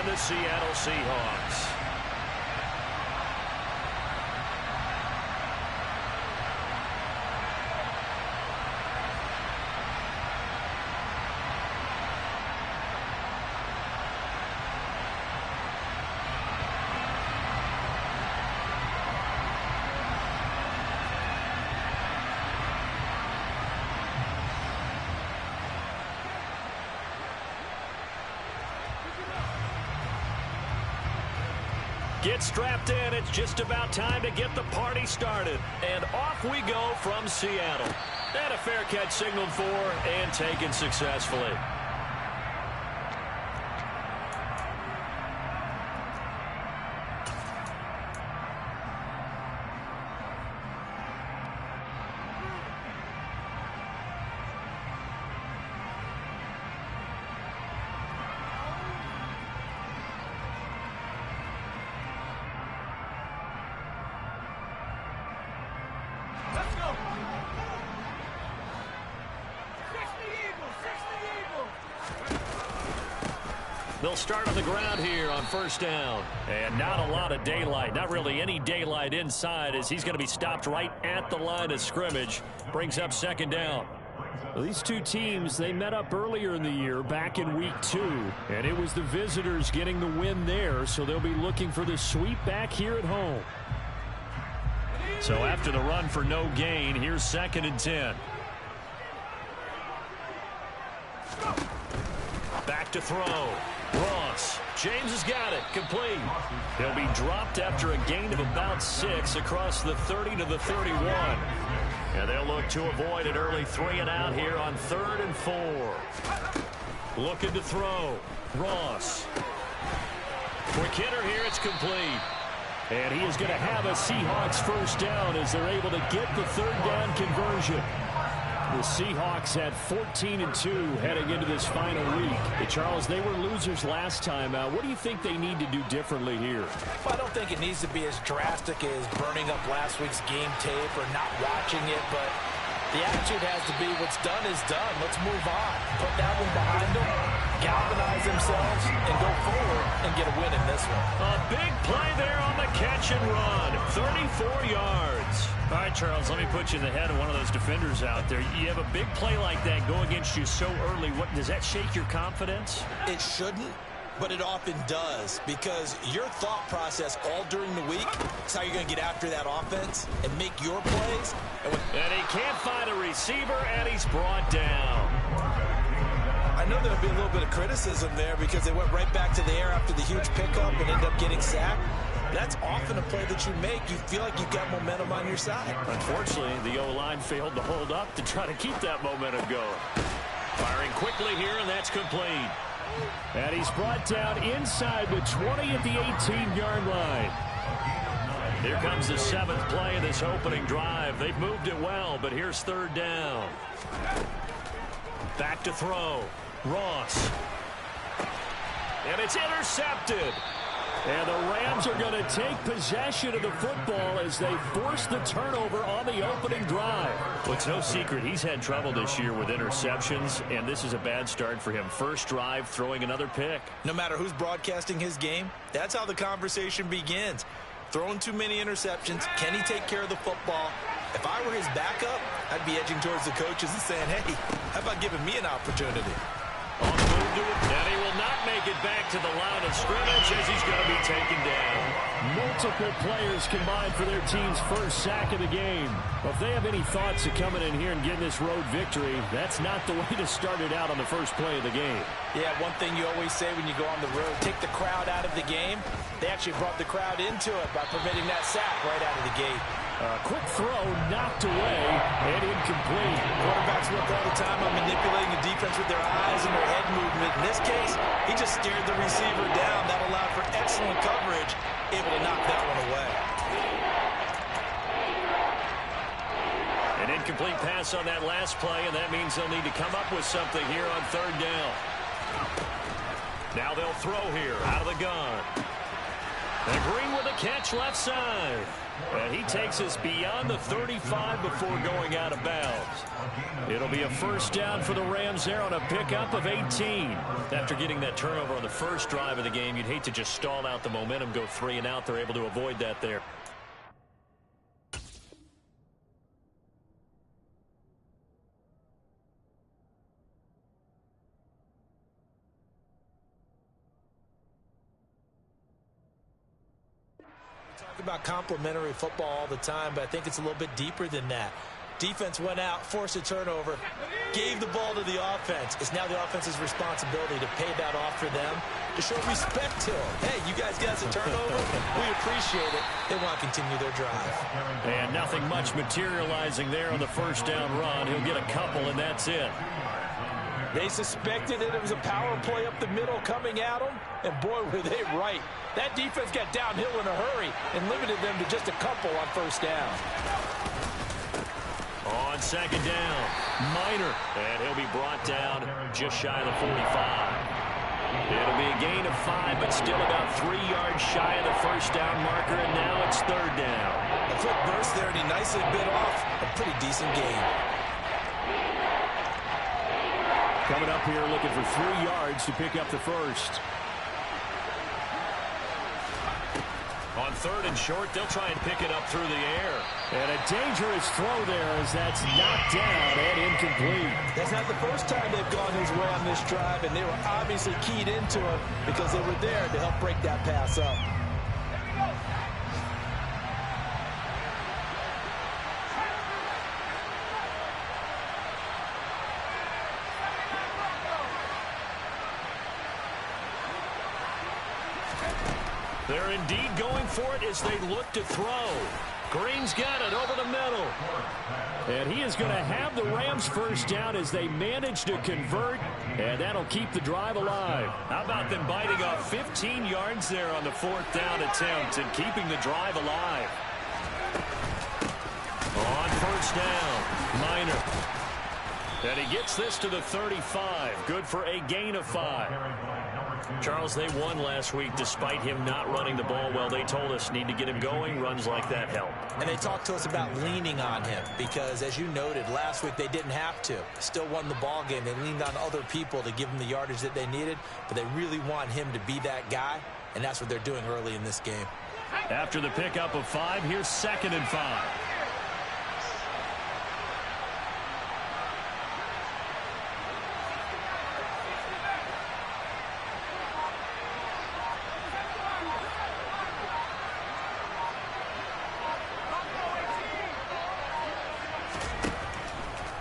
and the Seattle Seahawks. Get strapped in. It's just about time to get the party started. And off we go from Seattle. And a fair catch signaled for and taken successfully. They'll start on the ground here on first down. And not a lot of daylight. Not really any daylight inside as he's going to be stopped right at the line of scrimmage. Brings up second down. Well, these two teams, they met up earlier in the year back in week 2. And it was the visitors getting the win there. So they'll be looking for the sweep back here at home. So after the run for no gain, here's second and 10. Back to throw. Ross. James has got it. Complete. He'll be dropped after a gain of about 6 across the 30 to the 31. And they'll look to avoid an early 3 and out here on 3rd and 4. Looking to throw. Ross. Quick hitter here. It's complete. And he is going to have a Seahawks first down as they're able to get the third down conversion. The Seahawks at 14-2 heading into this final week. Hey, Charles, they were losers last time out. What do you think they need to do differently here? Well, I don't think it needs to be as drastic as burning up last week's game tape or not watching it, but the attitude has to be what's done is done. Let's move on. Put that one behind them, galvanize themselves, and go forward and get a win in this one. A big play there on the catch and run. 34 yards. All right, Charles, let me put you in the head of one of those defenders out there. You have a big play like that go against you so early. What does that shake your confidence? It shouldn't, but it often does, because your thought process all during the week is how you're going to get after that offense and make your plays. And he can't find a receiver, and he's brought down. I know there'll be a little bit of criticism there because they went right back to the air after the huge pickup and ended up getting sacked. That's often a play that you make. You feel like you've got momentum on your side. Unfortunately, the O-line failed to hold up to try to keep that momentum going. Firing quickly here, and that's complete. And he's brought down inside the 20 at the 18-yard line. Here comes the 7th play of this opening drive. They've moved it well, but here's third down. Back to throw. Ross. And it's intercepted. And the Rams are going to take possession of the football as they force the turnover on the opening drive. Well, it's no secret he's had trouble this year with interceptions, and this is a bad start for him. First drive, throwing another pick. No matter who's broadcasting his game, that's how the conversation begins. Throwing too many interceptions. Can he take care of the football? If I were his backup, I'd be edging towards the coaches and saying, hey, how about giving me an opportunity? On the move to it, and he will not make it back to the line of scrimmage as he's going to be taken down. Multiple players combined for their team's first sack of the game. Well, if they have any thoughts of coming in here and getting this road victory, that's not the way to start it out on the first play of the game. Yeah, one thing you always say when you go on the road, take the crowd out of the game. They actually brought the crowd into it by permitting that sack right out of the gate. Quick throw knocked away and incomplete. Quarterbacks work all the time on manipulating the defense with their eyes and their head movement. In this case, he just stared the receiver down. That allowed for excellent coverage, able to knock that one away. An incomplete pass on that last play, and that means they'll need to come up with something here on third down. Now they'll throw here out of the gun. And Green with a catch left side. And he takes us beyond the 35 before going out of bounds. It'll be a first down for the Rams there on a pickup of 18. After getting that turnover on the first drive of the game, you'd hate to just stall out the momentum, go 3 and out. They're able to avoid that there. Talk about complimentary football all the time, but I think it's a little bit deeper than that. Defense went out, forced a turnover, gave the ball to the offense. It's now the offense's responsibility to pay that off for them, to show respect to them. Hey, you guys got us a turnover. We appreciate it. They want to continue their drive. And nothing much materializing there on the first down run. He'll get a couple, and that's it. They suspected that it was a power play up the middle coming at them, and boy, were they right. That defense got downhill in a hurry and limited them to just a couple on first down. On second down, Minor, and he'll be brought down just shy of the 45. It'll be a gain of 5, but still about 3 yards shy of the first down marker, and now it's third down. A quick burst there, and he nicely bit off a pretty decent gain. Coming up here looking for 3 yards to pick up the first. On third and short, they'll try and pick it up through the air. And a dangerous throw there as that's knocked down and incomplete. That's not the first time they've gone his way on this drive, and they were obviously keyed into it because they were there to help break that pass up. They're indeed going for it as they look to throw. Green's got it over the middle. And he is going to have the Rams first down as they manage to convert, and that'll keep the drive alive. How about them biting off 15 yards there on the fourth down attempt and keeping the drive alive? On first down, Minor. And he gets this to the 35. Good for a gain of 5. Charles, they won last week despite him not running the ball well. They told us need to get him going. Runs like that help. And they talked to us about leaning on him because, as you noted, last week they didn't have to. Still won the ball game. They leaned on other people to give them the yardage that they needed, but they really want him to be that guy, and that's what they're doing early in this game. After the pickup of 5, here's 2nd and 5.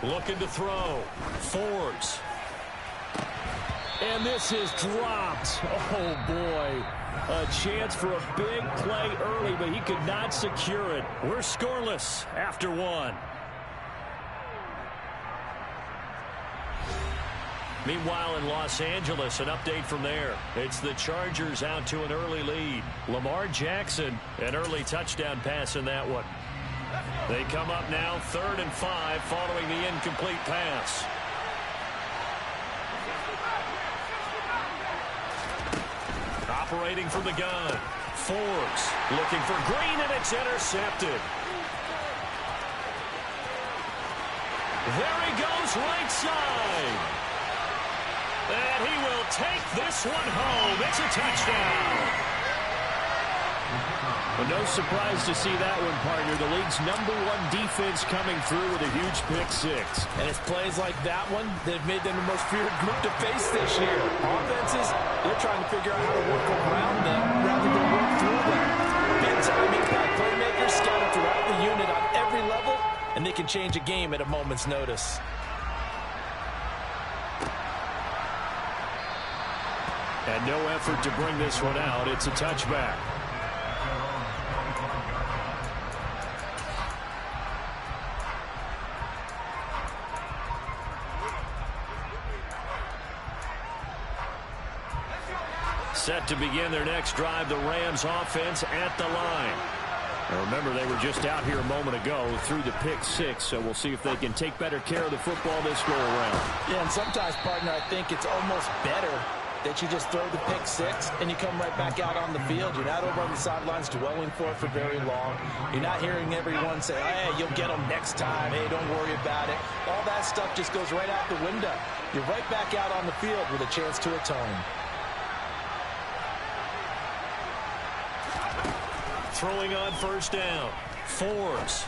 Looking to throw. Forbes. And this is dropped. Oh, boy. A chance for a big play early, but he could not secure it. We're scoreless after 1. Meanwhile, in Los Angeles, an update from there. It's the Chargers out to an early lead. Lamar Jackson, an early touchdown pass in that one. They come up now 3rd and 5 following the incomplete pass. Operating from the gun. Forbes looking for Green, and it's intercepted. There he goes right side. And he will take this one home. It's a touchdown. Well, no surprise to see that one, partner. The league's #1 defense coming through with a huge pick-6. And it's plays like that one that have made them the most feared group to face this year. Offenses, they're trying to figure out how to work around them rather than work through them. Big-time impact playmakers scattered throughout the unit on every level, and they can change a game at a moment's notice. And no effort to bring this one out. It's a touchback. Set to begin their next drive, the Rams offense at the line. Now remember, they were just out here a moment ago through the pick-6, so we'll see if they can take better care of the football this go-around. Yeah, and sometimes, partner, I think it's almost better that you just throw the pick six and you come right back out on the field. You're not over on the sidelines dwelling for it for very long. You're not hearing everyone say, hey, you'll get them next time. Hey, don't worry about it. All that stuff just goes right out the window. You're right back out on the field with a chance to atone. Throwing on first down. Forbes.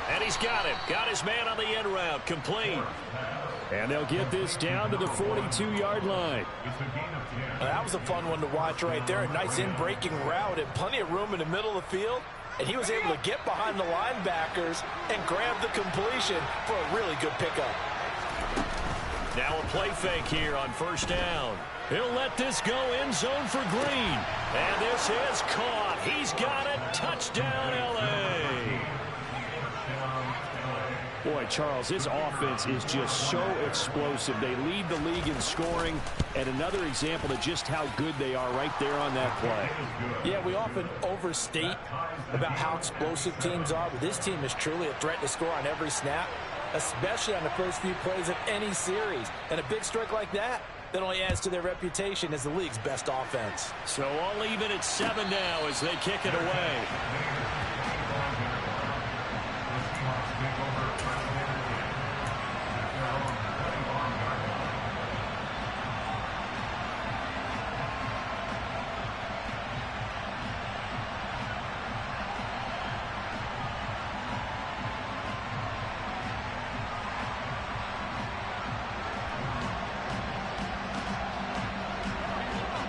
And he's got it. Got his man on the end route. Complete. And they'll get this down to the 42-yard line. That was a fun one to watch right there. A nice in-breaking route and plenty of room in the middle of the field. And he was able to get behind the linebackers and grab the completion for a really good pickup. Now a play fake here on first down. He'll let this go end zone for Green. And this is caught. He's got it. Touchdown, L.A. Boy, Charles, his offense is just so explosive. They lead the league in scoring, and another example of just how good they are right there on that play. Yeah, we often overstate about how explosive teams are, but this team is truly a threat to score on every snap, especially on the first few plays of any series. And a big strike like that only adds to their reputation as the league's best offense. So all even at 7 now as they kick it away.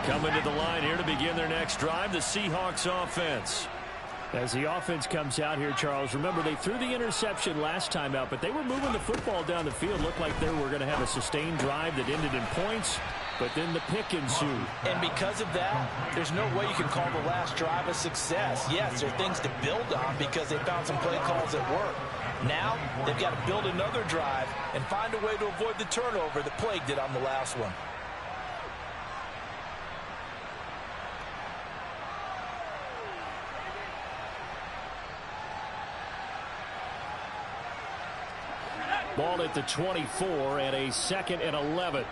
Coming to the line here to begin their next drive, the Seahawks offense. As the offense comes out here, Charles, remember they threw the interception last time out, but they were moving the football down the field. Looked like they were going to have a sustained drive that ended in points, but then the pick ensued. And because of that, there's no way you can call the last drive a success. Yes, there are things to build on because they found some play calls that work. Now, they've got to build another drive and find a way to avoid the turnover that plagued it on the last one. Ball at the 24 and a 2nd and 11.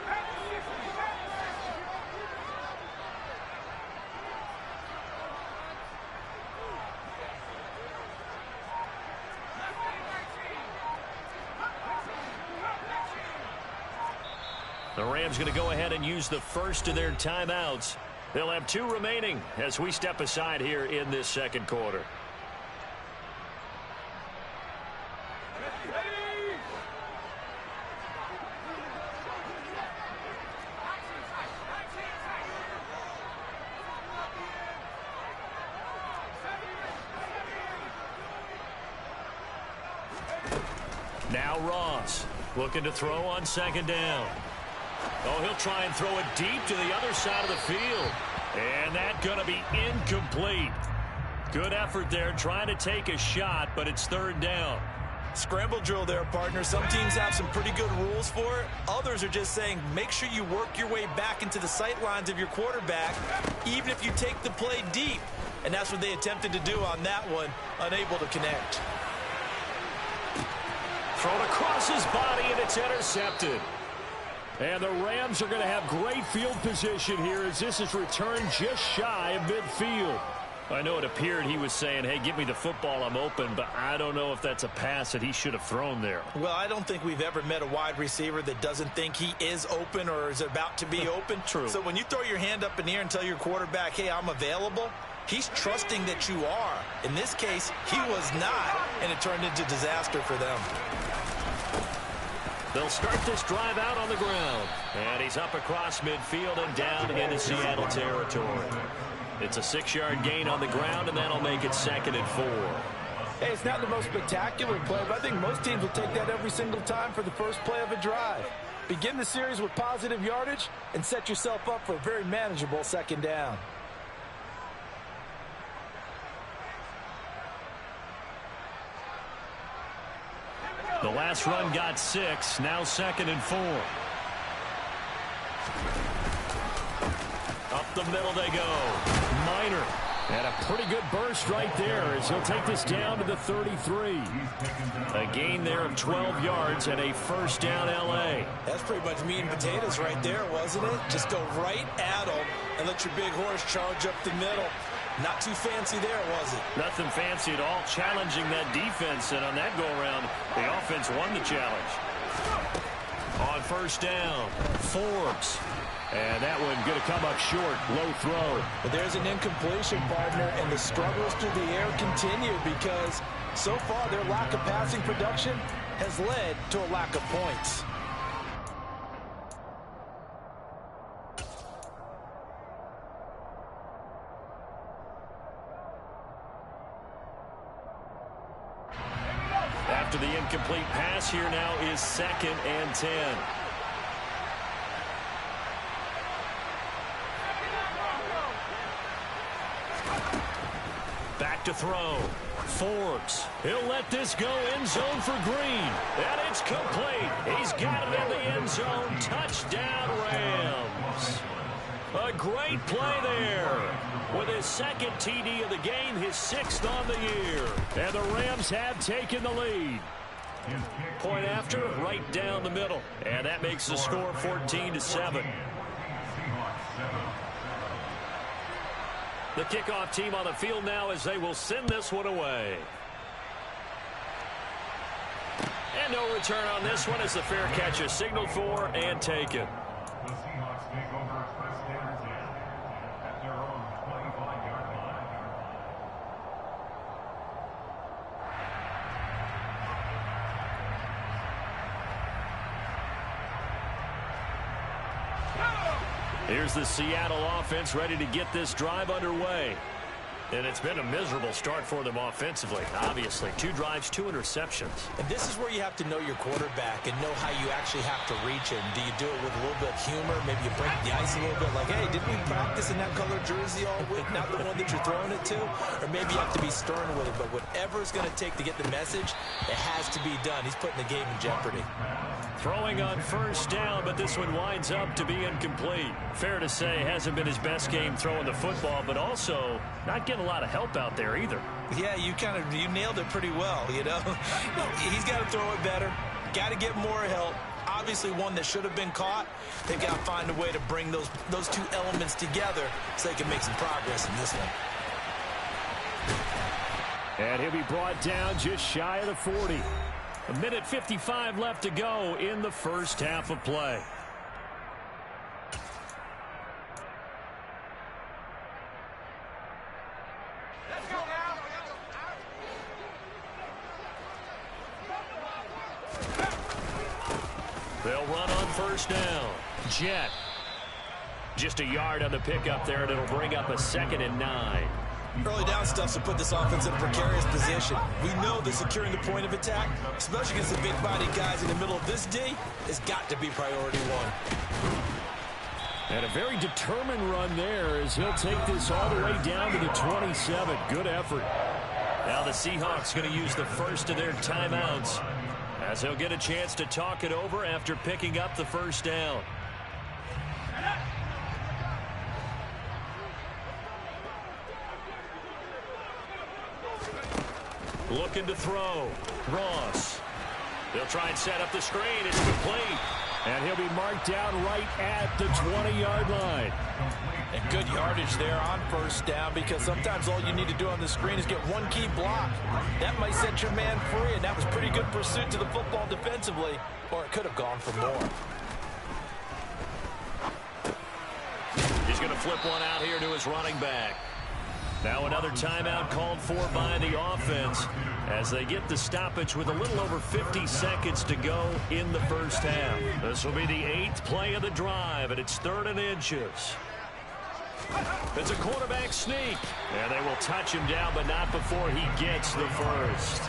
The Rams going to go ahead and use the first of their timeouts. They'll have 2 remaining as we step aside here in this second quarter. Now Ross looking to throw on second down. Oh, he'll try and throw it deep to the other side of the field. And that's going to be incomplete. Good effort there trying to take a shot, but it's 3rd down. Scramble drill there, partner. Some teams have some pretty good rules for it. Others are just saying make sure you work your way back into the sight lines of your quarterback, even if you take the play deep. And that's what they attempted to do on that one, unable to connect. Thrown across his body, and it's intercepted. And the Rams are going to have great field position here as this is returned just shy of midfield. I know it appeared he was saying, hey, give me the football, I'm open, but I don't know if that's a pass that he should have thrown there. Well, I don't think we've ever met a wide receiver that doesn't think he is open or is about to be open. True. So when you throw your hand up in the air and tell your quarterback, hey, I'm available, he's trusting that you are. In this case, he was not, and it turned into disaster for them. They'll start this drive out on the ground. And he's up across midfield and down into Seattle territory. It's a 6-yard gain on the ground, and that'll make it 2nd and 4. Hey, it's not the most spectacular play, but I think most teams will take that every single time for the first play of a drive. Begin the series with positive yardage and set yourself up for a very manageable 2nd down. The last run got 6, now 2nd and 4. Up the middle they go. Minor And a pretty good burst right there as he'll take this down to the 33. A gain there of 12 yards and a first down L.A. That's pretty much meat and potatoes right there, wasn't it? Just go right at them and let your big horse charge up the middle. Not too fancy there, was it? Nothing fancy at all, challenging that defense, and on that go-around, the offense won the challenge. On first down, Forbes. And that one going to come up short, low throw. But there's an incompletion, partner, and the struggles through the air continue because so far their lack of passing production has led to a lack of points. After the incomplete pass, here now is 2nd and 10. Back to throw. Forbes. He'll let this go end zone for Green. And it's complete. He's got it in the end zone. Touchdown, Rams. A great play there. With his 2nd TD of the game, his 6th on the year. And the Rams have taken the lead. Point after, right down the middle. And that makes the score 14-7. The kickoff team on the field now as they will send this one away. And no return on this one as the fair catch is signaled for and taken. The Seahawks take over Express Standards at their own 25-yard line. Here's the Seattle offense ready to get this drive underway. And it's been a miserable start for them offensively. Obviously, 2 drives, 2 interceptions. And this is where you have to know your quarterback and know how you actually have to reach him. Do you do it with a little bit of humor? Maybe you break the ice a little bit like, hey, didn't we practice in that color jersey all week? Not the one that you're throwing it to? Or maybe you have to be stern with it. But whatever it's going to take to get the message, it has to be done. He's putting the game in jeopardy. Throwing on first down, but this one winds up to be incomplete. Fair to say, hasn't been his best game throwing the football, but also not getting a lot of help out there either. Yeah, you nailed it pretty well, you know. He's got to throw it better. Got to get more help. Obviously one that should have been caught. They've got to find a way to bring those 2 elements together so they can make some progress in this one. And he'll be brought down just shy of the 40. 1:55 left to go in the first half of play. They'll run on first down. Jet. Just a yard on the pickup there, and it'll bring up a 2nd and 9. Early down stuff to put this offense in a precarious position. We know that securing the point of attack, especially against the big-body guys in the middle of this D, has got to be priority 1. And a very determined run there as he'll take this all the way down to the 27. Good effort. Now the Seahawks going to use the first of their timeouts as he'll get a chance to talk it over after picking up the first down. Looking to throw. Ross. They'll try and set up the screen. It's complete. And he'll be marked down right at the 20-yard line. And good yardage there on first down because sometimes all you need to do on the screen is get one key block. That might set your man free, and that was pretty good pursuit to the football defensively, or it could have gone for more. He's going to flip one out here to his running back. Now another timeout called for by the offense as they get the stoppage with a little over 50 seconds to go in the first half. This will be the 8th play of the drive, and it's 3rd and inches. It's a quarterback sneak, and they will touch him down, but not before he gets the first.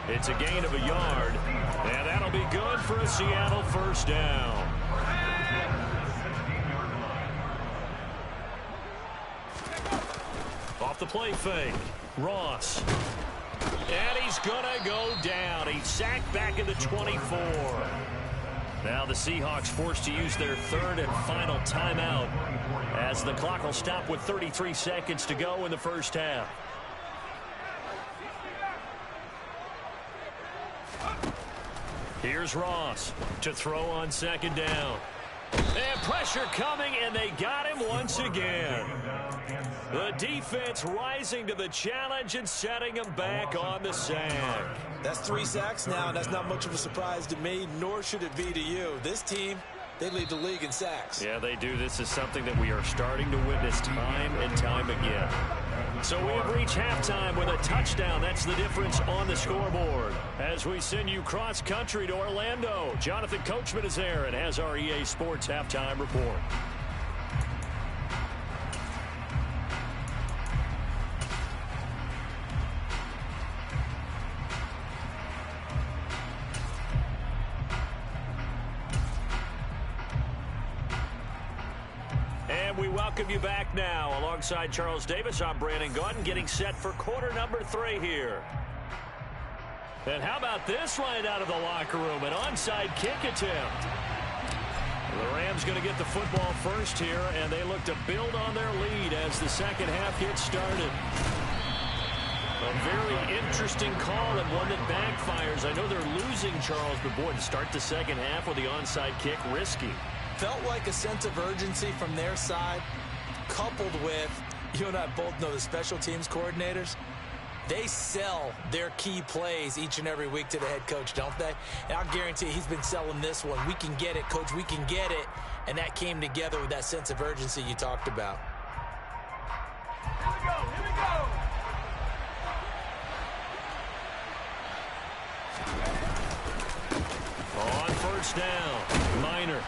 It's a gain of a yard, and that'll be good for a Seattle first down. Off the play fake, Ross. And he's going to go down. He's sacked back at the 24. Now the Seahawks forced to use their third and final timeout as the clock will stop with 33 seconds to go in the first half. Here's Ross to throw on second down. And pressure coming, and they got him once again. The defense rising to the challenge and setting him back on the sack. That's 3 sacks now, and that's not much of a surprise to me, nor should it be to you. This team, they lead the league in sacks. Yeah, they do. This is something that we are starting to witness time and time again. So we have reached halftime with a touchdown. That's the difference on the scoreboard. As we send you cross-country to Orlando, Jonathan Coachman is there and has our EA Sports halftime report. We welcome you back now. Alongside Charles Davis, I'm Brandon Gaudin, getting set for quarter number 3 here. And how about this line out of the locker room? An onside kick attempt. The Rams going to get the football first here, and they look to build on their lead as the second half gets started. A very interesting call and one that backfires. I know they're losing, Charles, but boy, to start the second half with the onside kick, risky. Felt like a sense of urgency from their side, coupled with, you and I both know the special teams coordinators, they sell their key plays each and every week to the head coach, don't they? And I'll guarantee he's been selling this one. We can get it, coach, we can get it. And that came together with that sense of urgency you talked about. Here we go. On first down, Minor.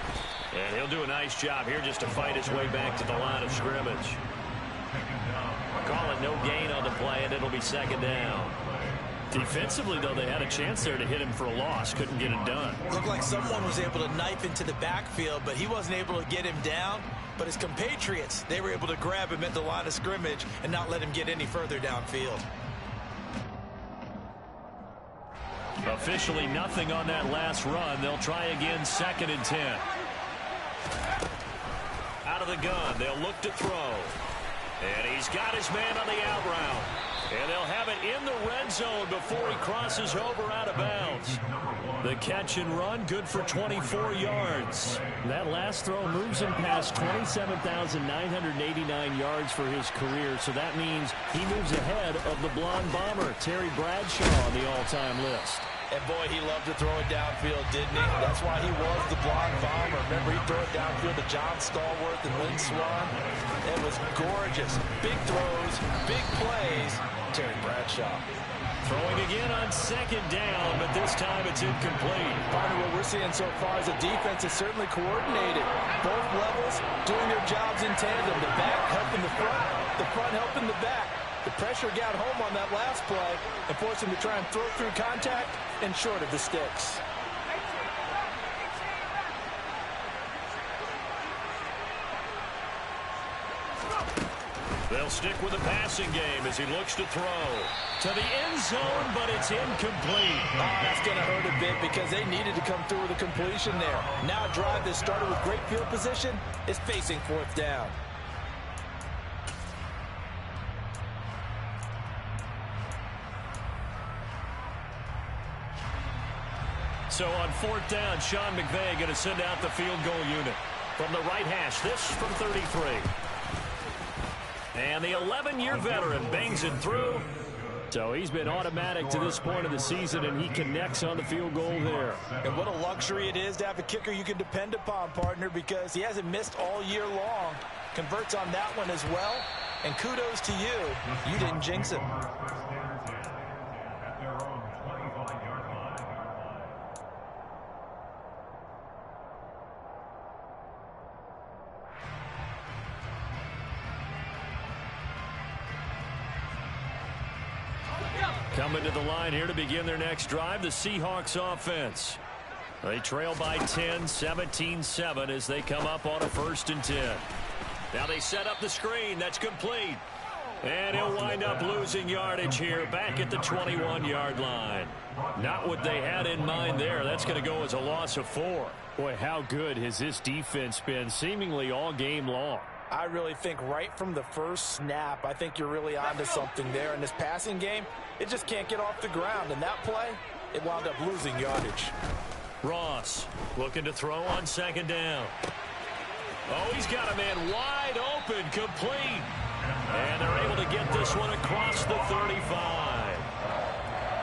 And he'll do a nice job here just to fight his way back to the line of scrimmage. Call it no gain on the play, and it'll be second down. Defensively, though, they had a chance there to hit him for a loss. Couldn't get it done. Looked like someone was able to knife into the backfield, but he wasn't able to get him down. But his compatriots, they were able to grab him at the line of scrimmage and not let him get any further downfield. Officially nothing on that last run. They'll try again, 2nd and 10. Out of the gun, they'll look to throw. And he's got his man on the out route. And they'll have it in the red zone before he crosses over out of bounds. The catch and run, good for 24 yards. That last throw moves him past 27,989 yards for his career, so that means he moves ahead of the blonde bomber, Terry Bradshaw, on the all-time list. And boy, he loved to throw it downfield, didn't he? That's why he was the blonde bomber. Remember, he threw it downfield to John Stallworth and Lynn Swann. It was gorgeous. Big throws, big plays. Terry Bradshaw. Throwing again on 2nd down, but this time it's incomplete. Partner, what we're seeing so far is the defense is certainly coordinated. Both levels doing their jobs in tandem. The back helping the front helping the back. The pressure got home on that last play and forced him to try and throw through contact and short of the sticks. They'll stick with the passing game as he looks to throw. To the end zone, but it's incomplete. That's going to hurt a bit because they needed to come through with a completion there. Now a drive that started with great field position is facing 4th down. So on 4th down, Sean McVay going to send out the field goal unit. From the right hash, this from 33. And the 11-year veteran bangs it through. So he's been automatic to this point of the season, and he connects on the field goal there. And what a luxury it is to have a kicker you can depend upon, partner, because he hasn't missed all year long. Converts on that one as well. And kudos to you. You didn't jinx him. Coming to the line here to begin their next drive, the Seahawks offense. They trail by 10, 17-7 as they come up on a 1st and 10. Now they set up the screen. That's complete. And he'll wind up losing yardage here back at the 21-yard line. Not what they had in mind there. That's going to go as a loss of 4. Boy, how good has this defense been seemingly all game long? I really think right from the first snap, I think you're really onto something there. In this passing game, it just can't get off the ground. And that play, it wound up losing yardage. Ross looking to throw on second down. Oh, he's got a man wide open, complete. And they're able to get this one across the 35.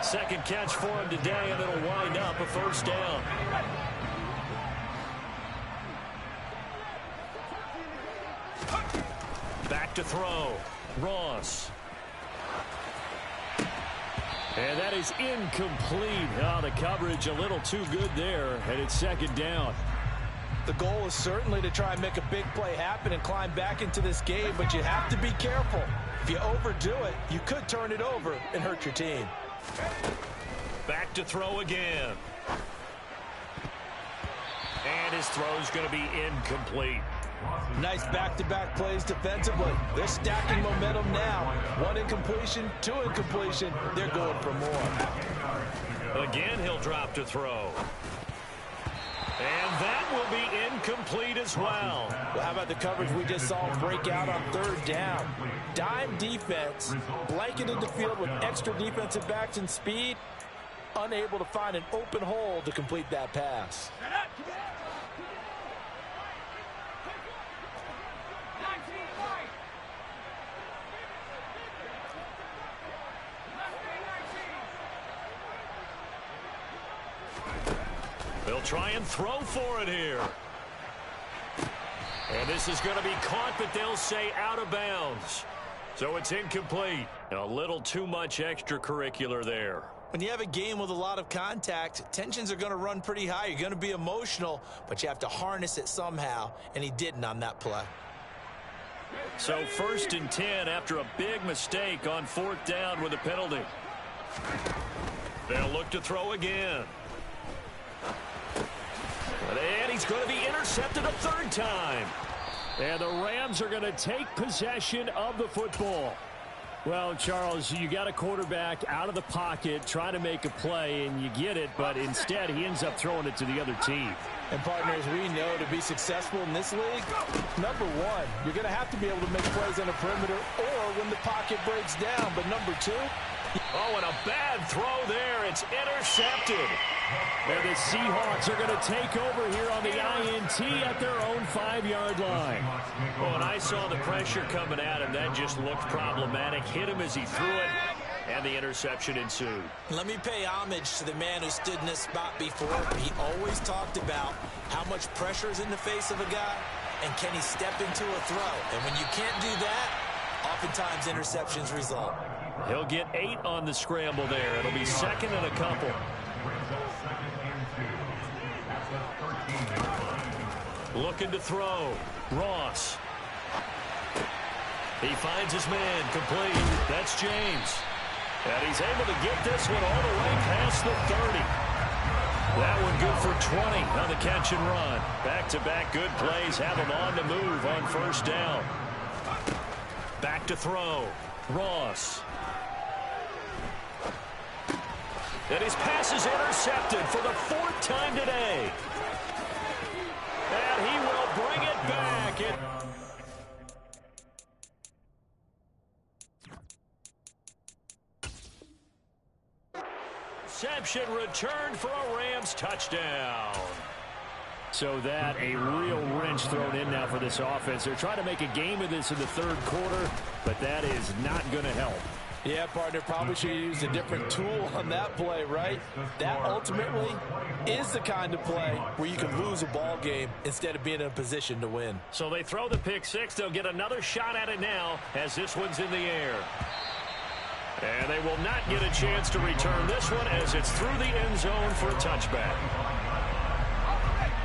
Second catch for him today, and it'll wind up a first down. Back to throw. Ross. And that is incomplete. Oh, the coverage a little too good there, and it's second down. The goal is certainly to try and make a big play happen and climb back into this game, but you have to be careful. If you overdo it, you could turn it over and hurt your team. Back to throw again. And his throw's going to be incomplete. Nice back-to-back plays defensively. They're stacking momentum now. One incompletion, two incompletion. They're going for more. Again, he'll drop to throw. And that will be incomplete as well. Well, how about the coverage we just saw break out on third down? Dime defense, blanketed the field with extra defensive backs and speed, unable to find an open hole to complete that pass. They'll try and throw for it here. And this is going to be caught, but they'll say out of bounds. So it's incomplete. A little too much extracurricular there. When you have a game with a lot of contact, tensions are going to run pretty high. You're going to be emotional, but you have to harness it somehow, and he didn't on that play. So 1st and 10 after a big mistake on 4th down with a penalty. They'll look to throw again. And he's going to be intercepted a 3rd time. And the Rams are going to take possession of the football. Well, Charles, you got a quarterback out of the pocket trying to make a play, and you get it, but instead he ends up throwing it to the other team. And, partners, we know to be successful in this league, number one, you're going to have to be able to make plays on the perimeter or when the pocket breaks down. But number two, oh, and a bad throw there. It's intercepted. And the Seahawks are going to take over here on the INT at their own 5-yard line. Oh, and I saw the pressure coming at him. That just looked problematic. Hit him as he threw it, and the interception ensued. Let me pay homage to the man who stood in this spot before. He always talked about how much pressure is in the face of a guy, and can he step into a throw. And when you can't do that, oftentimes interceptions result. He'll get 8 on the scramble there. It'll be 2nd and a couple. Looking to throw. Ross. He finds his man. Complete. That's James. And he's able to get this one all the way past the 30. That one good for 20 on the catch and run. Back-to-back good plays have him on the move on 1st down. Back to throw. Ross. And his pass is intercepted for the 4th time today. And he will bring it back. Interception returned for a Rams touchdown. So that a real wrench thrown in now for this offense. They're trying to make a game of this in the 3rd quarter, but that is not going to help. Yeah, partner, probably should have used a different tool on that play, right? That ultimately is the kind of play where you can lose a ball game instead of being in a position to win. So they throw the pick 6. They'll get another shot at it now as this one's in the air. And they will not get a chance to return this one as it's through the end zone for a touchback.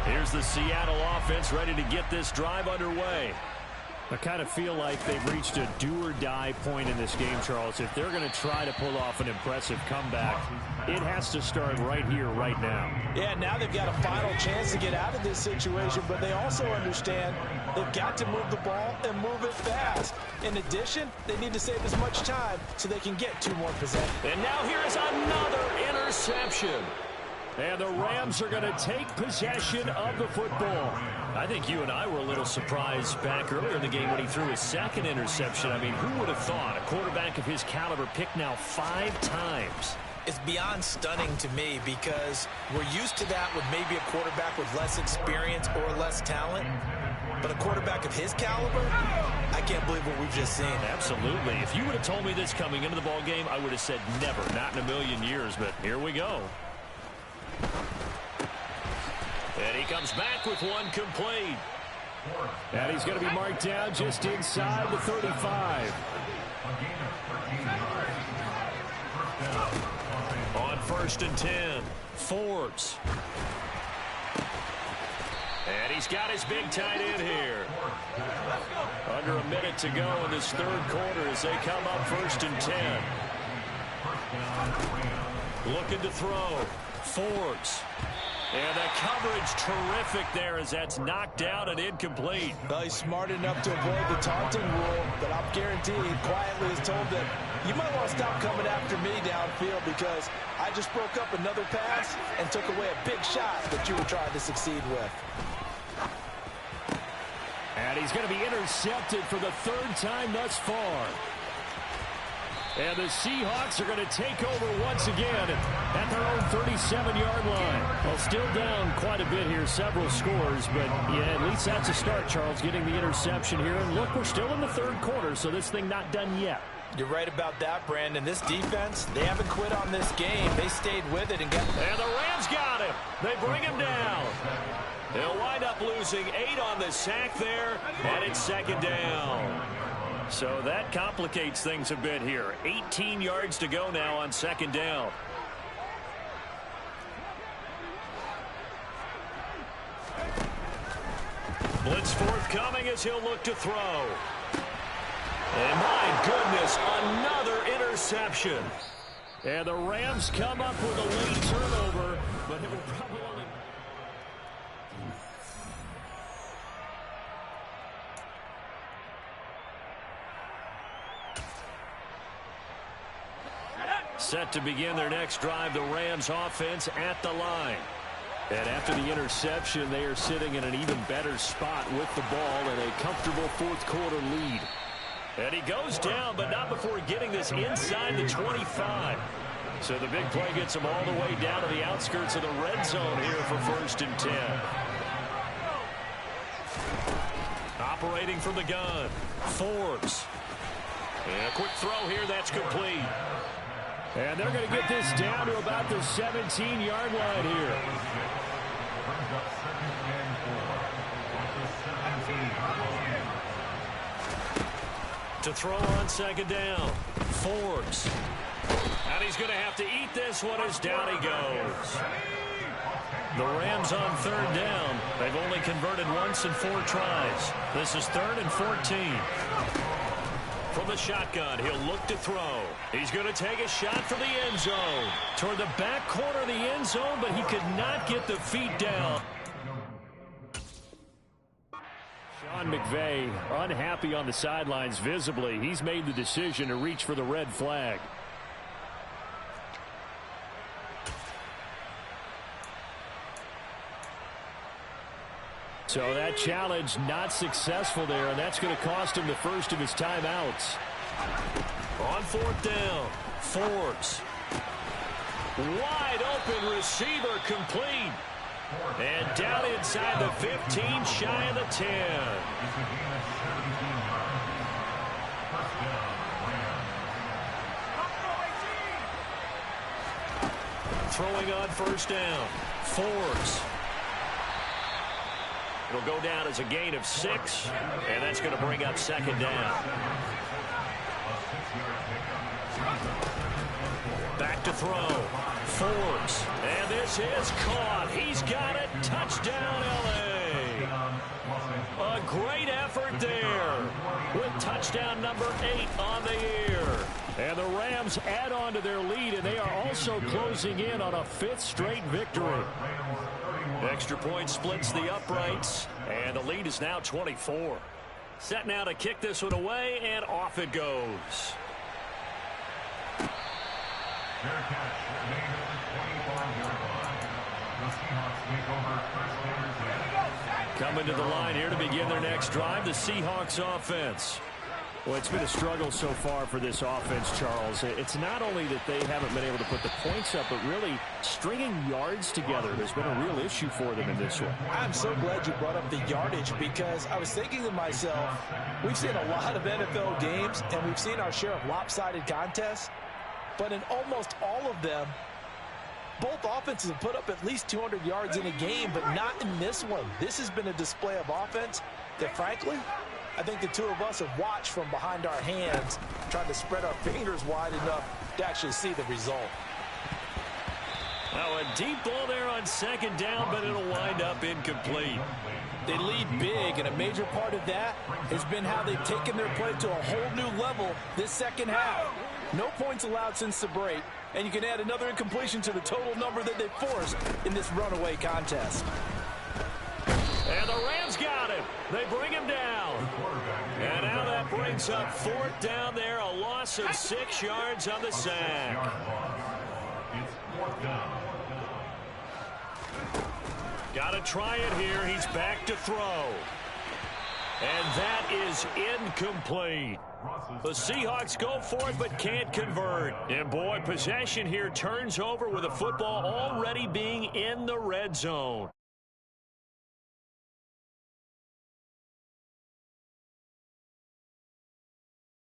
Here's the Seattle offense ready to get this drive underway. I kind of feel like they've reached a do-or-die point in this game, Charles. If they're going to try to pull off an impressive comeback, it has to start right here, right now. Yeah, now they've got a final chance to get out of this situation, but they also understand they've got to move the ball and move it fast. In addition, they need to save as much time so they can get 2 more possessions. And now here is another interception. And the Rams are going to take possession of the football. I think you and I were a little surprised back earlier in the game when he threw his second interception. I mean, who would have thought a quarterback of his caliber picked now 5 times? It's beyond stunning to me because we're used to that with maybe a quarterback with less experience or less talent. But a quarterback of his caliber, I can't believe what we've just seen. Absolutely. If you would have told me this coming into the ball game, I would have said never, not in a million years. But here we go. And he comes back with one complete. And he's going to be marked down just inside the 35. On 1st and 10, Forbes. And he's got his big tight end here. Under a minute to go in this 3rd quarter as they come up 1st and 10. Looking to throw. Forbes. And the coverage terrific there as that's knocked out and incomplete. Well, he's smart enough to avoid the taunting rule, but I'm guaranteed he quietly is told that you might want to stop coming after me downfield because I just broke up another pass and took away a big shot that you were trying to succeed with. And he's going to be intercepted for the 3rd time thus far. And the Seahawks are going to take over once again at their own 37-yard line. Well, still down quite a bit here, several scores, but yeah, at least that's a start, Charles, getting the interception here. And look, we're still in the 3rd quarter, so this thing not done yet. You're right about that, Brandon. This defense, they haven't quit on this game. They stayed with it and got... And the Rams got him. They bring him down. They'll wind up losing 8 on the sack there, and it's 2nd down. So that complicates things a bit here. 18 yards to go now on 2nd down. Blitz forthcoming as he'll look to throw. And my goodness, another interception. And the Rams come up with a late turnover, but it will probably only... Set to begin their next drive, the Rams offense at the line. And after the interception, they are sitting in an even better spot with the ball and a comfortable 4th quarter lead. And he goes down, but not before getting this inside the 25. So the big play gets him all the way down to the outskirts of the red zone here for 1st and 10. Operating from the gun, Forbes. And a quick throw here, that's complete. And they're going to get this down to about the 17-yard line here. To throw on 2nd down, Forbes. And he's going to have to eat this one as down he goes. The Rams on 3rd down. They've only converted once in 4 tries. This is 3rd and 14. From the shotgun, he'll look to throw. He's going to take a shot for the end zone. Toward the back corner of the end zone, but he could not get the feet down. Sean McVay unhappy on the sidelines visibly. He's made the decision to reach for the red flag. So that challenge not successful there, and that's going to cost him the first of his timeouts. On 4th down, Forbes. Wide open receiver complete. And down inside the 15, shy of the 10. Throwing on 1st down, Forbes. It'll go down as a gain of 6, and that's going to bring up 2nd down. Back to throw. Forbes. And this is caught. He's got it. Touchdown, L.A. A great effort there with touchdown number 8 on the year. And the Rams add on to their lead, and they are also closing in on a 5th straight victory. Extra point splits the uprights, and the lead is now 24. Set now to kick this one away, and off it goes. Coming to the line here to begin their next drive, the Seahawks offense. Well, it's been a struggle so far for this offense, Charles. It's not only that they haven't been able to put the points up, but really stringing yards together has been a real issue for them in this one. I'm so glad you brought up the yardage, because I was thinking to myself, we've seen a lot of NFL games, and we've seen our share of lopsided contests, but in almost all of them, both offenses have put up at least 200 yards in a game, but not in this one. This has been a display of offense that, frankly, I think the two of us have watched from behind our hands, trying to spread our fingers wide enough to actually see the result. Now a deep ball there on second down, but it'll wind up incomplete. They lead big, and a major part of that has been how they've taken their play to a whole new level this second half. No points allowed since the break, and you can add another incompletion to the total number that they've forced in this runaway contest. And the Rams got him. They bring him down. And now that brings up fourth down there, a loss of 6 yards on the sack. Got to try it here. He's back to throw. And that is incomplete. The Seahawks go for it but can't convert. And boy, possession here turns over with the football already being in the red zone.